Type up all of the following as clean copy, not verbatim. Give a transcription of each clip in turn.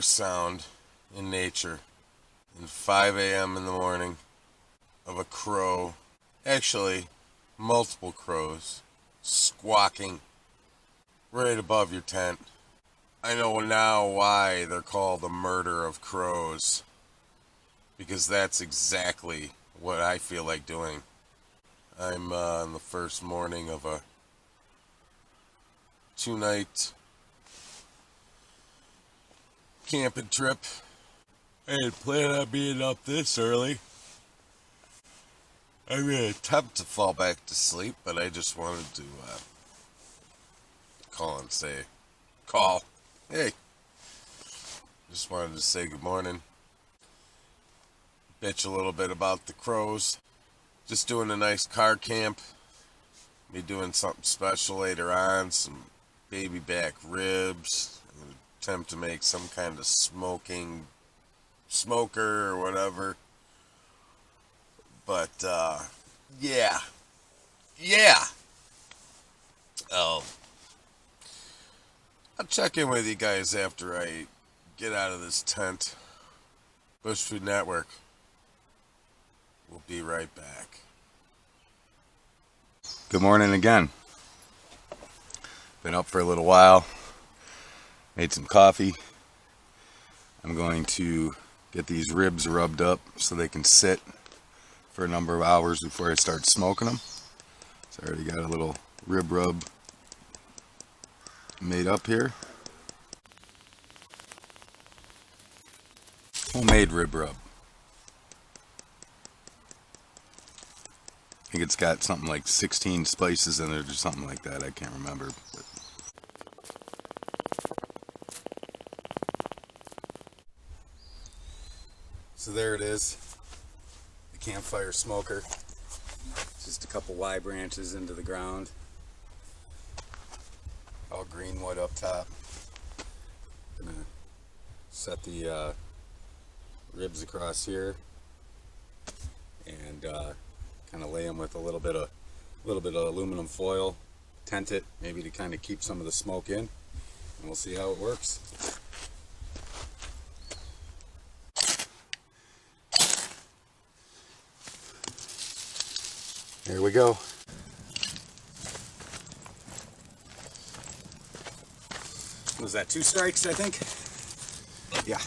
sound in nature than 5 a.m. in the morning of a crow, actually multiple crows, squawking right above your tent. I know now why they're called the murder of crows, because that's exactly what I feel like doing. I'm on the first morning of a 2-night camping trip. I didn't plan on being up this early. I mean, I attempt to fall back to sleep, but I just wanted to call. Hey, just wanted to say good morning. Bitch a little bit about the crows. Just doing a nice car camp. Be doing something special later on. Some baby back ribs. I'm gonna attempt to make some kind of smoker or whatever. But yeah. I'll check in with you guys after I get out of this tent. Bush Food Network. We'll be right back. Good morning again. Been up for a little while. Made some coffee. I'm going to get these ribs rubbed up so they can sit for a number of hours before I start smoking them. So I already got a little rib rub made up here. Homemade rib rub. I think it's got something like 16 spices in it or something like that. I can't remember. But so there it is. The campfire smoker. Just a couple Y branches into the ground. All green wood up top. Gonna set the ribs across here and kind of lay them with a little bit of aluminum foil, tent it maybe to kind of keep some of the smoke in, and we'll see how it works. Here we go. Was that 2 strikes, I think? Yeah.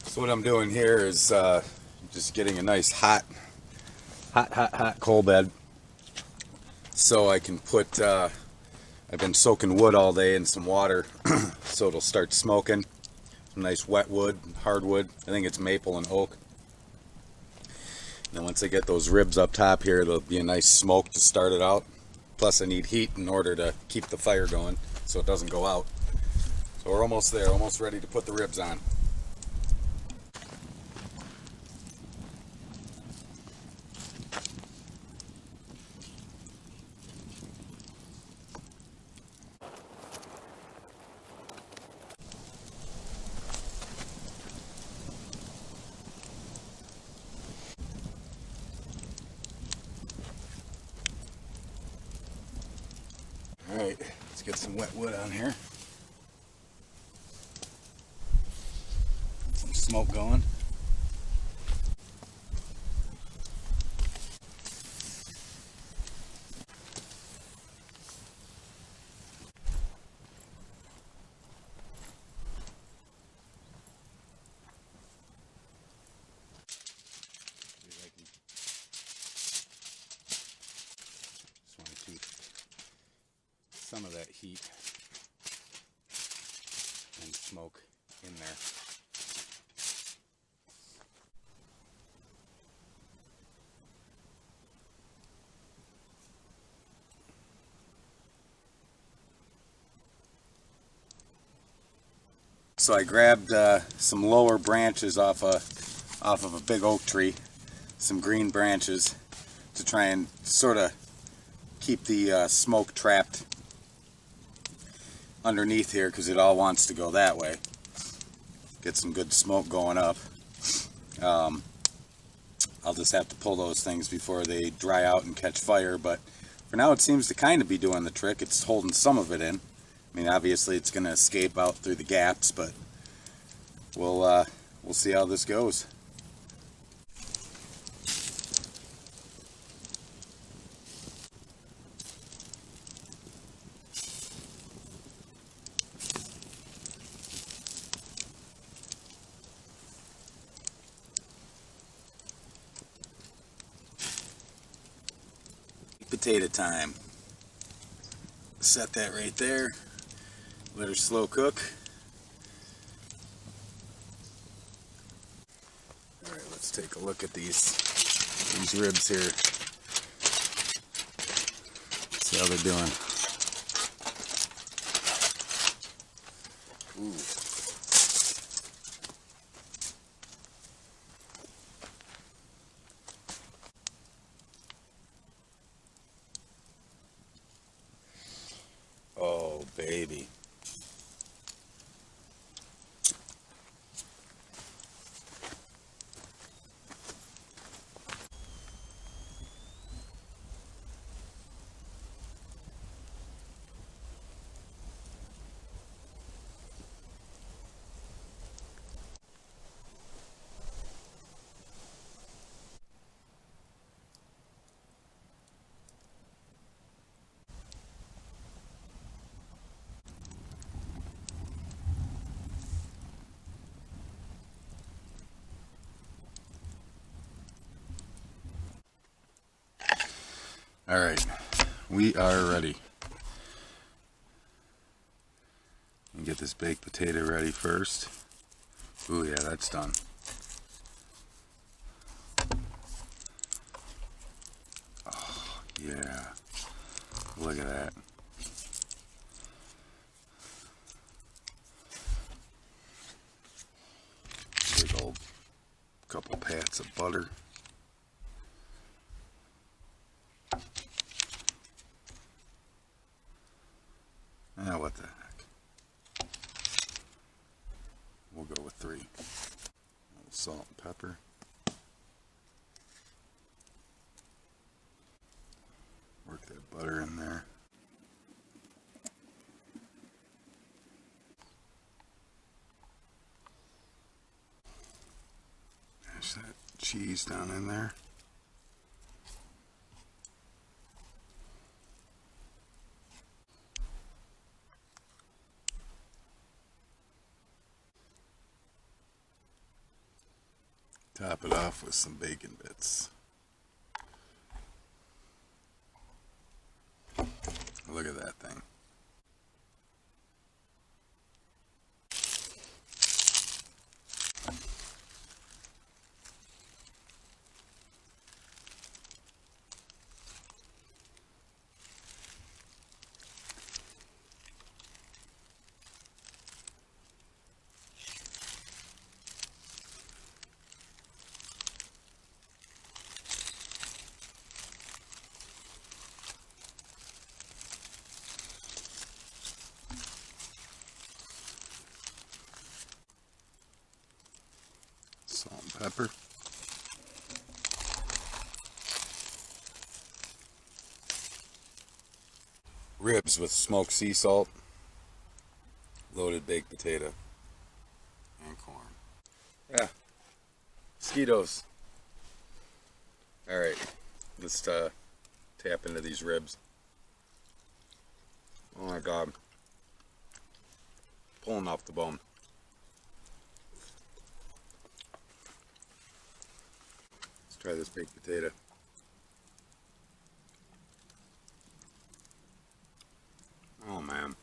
So what I'm doing here is just getting a nice hot coal bed so I can put I've been soaking wood all day in some water so it'll start smoking. Some nice wet wood, hardwood. I think it's maple and oak. And then once I get those ribs up top here, it'll be a nice smoke to start it out. Plus I need heat in order to keep the fire going so it doesn't go out. So we're almost there, almost ready to put the ribs on. Alright, let's get some wet wood on here. Some smoke going. Just want to keep some of that heat and smoke in there. So I grabbed some lower branches off of a big oak tree, some green branches, to try and sort of keep the smoke trapped underneath here because it all wants to go that way. Get some good smoke going up. I'll just have to pull those things before they dry out and catch fire, but for now it seems to kind of be doing the trick. It's holding some of it in. I mean, obviously it's going to escape out through the gaps, but we'll see how this goes. Potato time. Set that right there. Let her slow cook. Alright, let's take a look at these ribs here. See how they're doing. Ooh. Oh, baby. All right, we are ready. Get this baked potato ready first. Ooh, yeah, that's done. Oh, yeah. Look at that. Big old couple pats of butter. Now what the heck? We'll go with 3. A little salt and pepper. Work that butter in there. Mash that cheese down in there. Top it off with some bacon bits. Look at that thing. Salt and pepper. Ribs with smoked sea salt, loaded baked potato, and corn. Yeah, mosquitoes. All right, let's tap into these ribs. Oh my God, pulling off the bone. Try this baked potato. Oh man.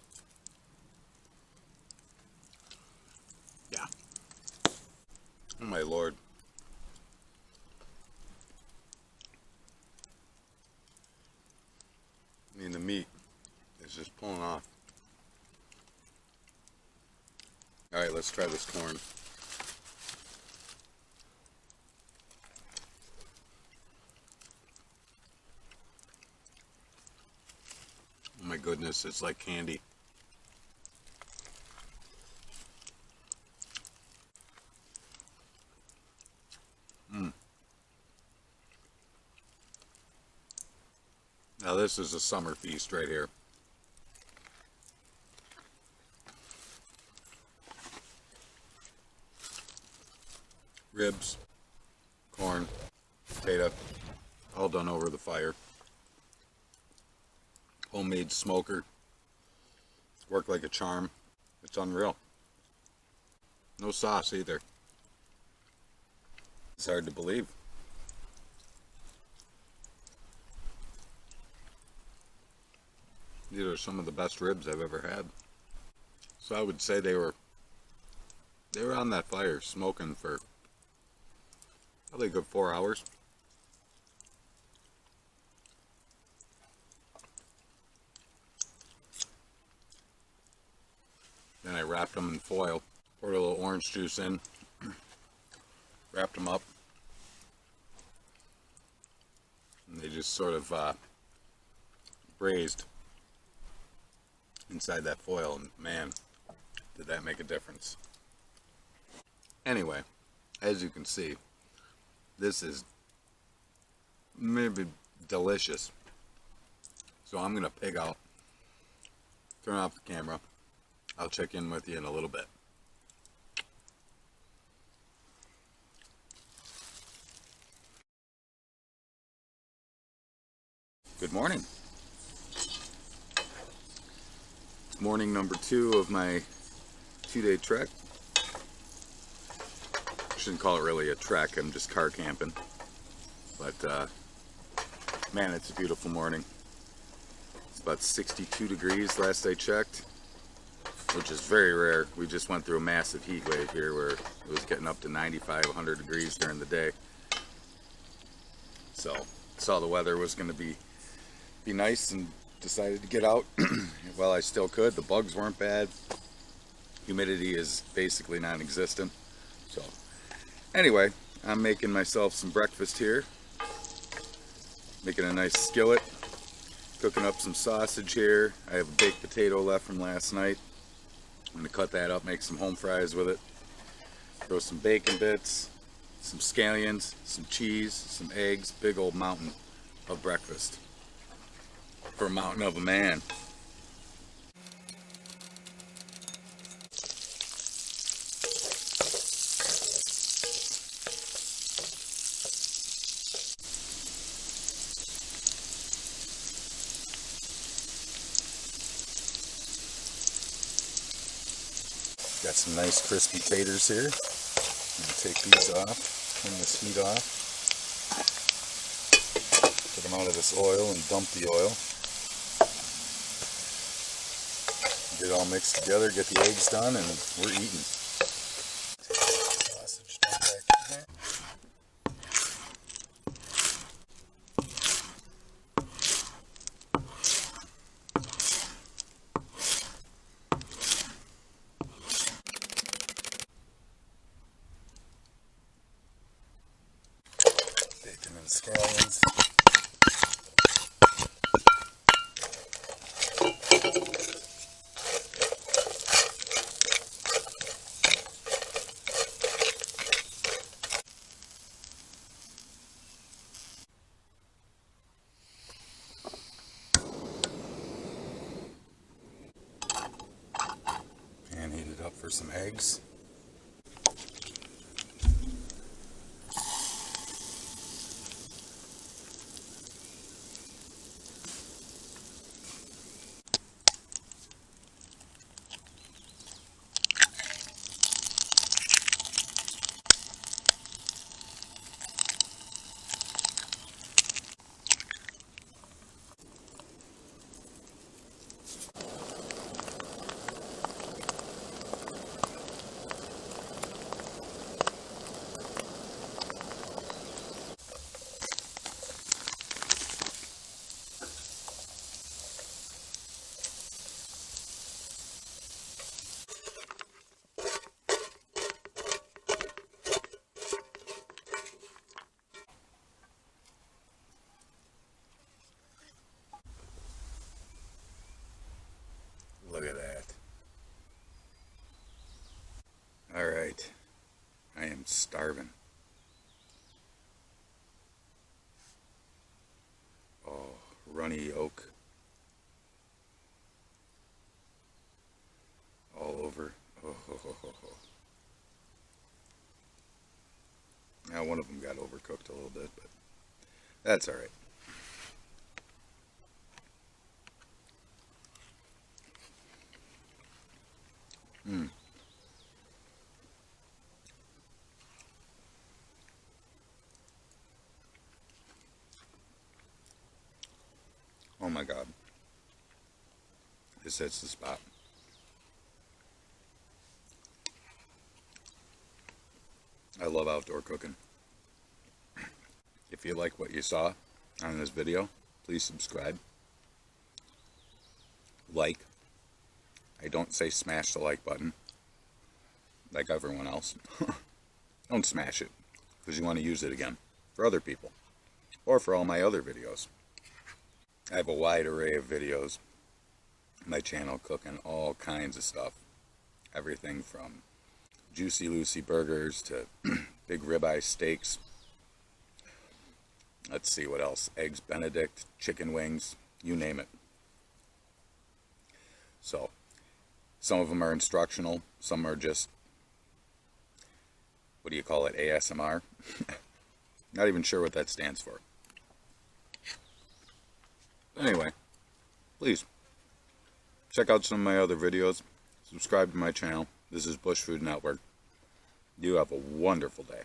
Yeah. Oh my Lord. I mean, the meat is just pulling off. All right, let's try this corn. Oh my goodness, it's like candy. Now this is a summer feast right here. Ribs, corn, potato, all done over the fire. Homemade smoker. Worked like a charm. It's unreal. No sauce either. It's hard to believe. These are some of the best ribs I've ever had. So I would say they were on that fire smoking for probably a good 4 hours. Then I wrapped them in foil, poured a little orange juice in, wrapped them up, and they just sort of braised inside that foil, and man, did that make a difference. Anyway, as you can see, this is maybe delicious. So I'm gonna pig out, turn off the camera. I'll check in with you in a little bit. Good morning. It's morning number 2 of my 2-day trek. I shouldn't call it really a trek, I'm just car camping. But man, it's a beautiful morning. It's about 62 degrees last I checked, which is very rare. We just went through a massive heat wave here where it was getting up to 95, 100 degrees during the day. So saw the weather was going to be nice and decided to get out while I still could. The bugs weren't bad. Humidity is basically non-existent. So anyway, I'm making myself some breakfast here. Making a nice skillet. Cooking up some sausage here. I have a baked potato left from last night. I'm going to cut that up, make some home fries with it. Throw some bacon bits, some scallions, some cheese, some eggs. Big old mountain of breakfast for a mountain of a man. Got some nice crispy taters here. I'm going to take these off, turn this heat off, put them out of this oil and dump the oil. Get it all mixed together, get the eggs done, and we're eating. Sausage back in here. Bacon and scallions. Pan heated up for some eggs. Now one of them got overcooked a little bit, but that's all right. Oh my God. This hits the spot. I love outdoor cooking. If you like what you saw on this video, please subscribe. Like. I don't say smash the like button like everyone else. Don't smash it because you want to use it again for other people or for all my other videos. I have a wide array of videos on my channel cooking all kinds of stuff. Everything from Juicy Lucy burgers to big ribeye steaks. Let's see what else. Eggs Benedict, chicken wings, you name it. So, some of them are instructional. Some are just, what do you call it, ASMR? Not even sure what that stands for. Anyway, please check out some of my other videos. Subscribe to my channel. This is Bush Food Network. You have a wonderful day.